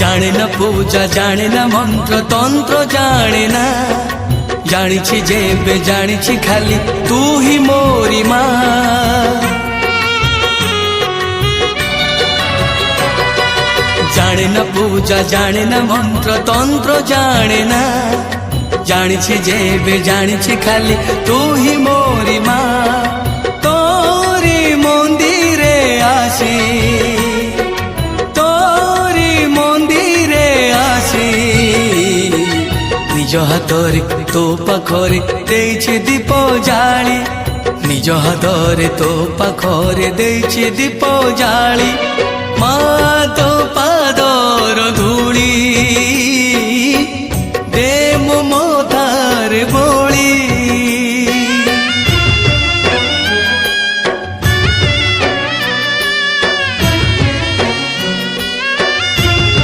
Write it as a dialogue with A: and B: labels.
A: জানে না পূজা জানে না মন্ত্র তন্ত্র জানে না, জানিছি যেবে জানিছি খালি তুই মোরি মা। জানে না পূজা জানে না মন্ত্র তন্ত্র জানে না, জানিছি যেবে জানিছি খালি তুই মোরি মা। তোরি মন্দিরে আসি, তোরি মন্দিরে আসি, নিজ হাতরে তো পাখরে ଦେଇଛି দীপ জাଳି, নিজ হাতরে তো পাখরে ଦେଇଛି দীপ জাଳି। মা তো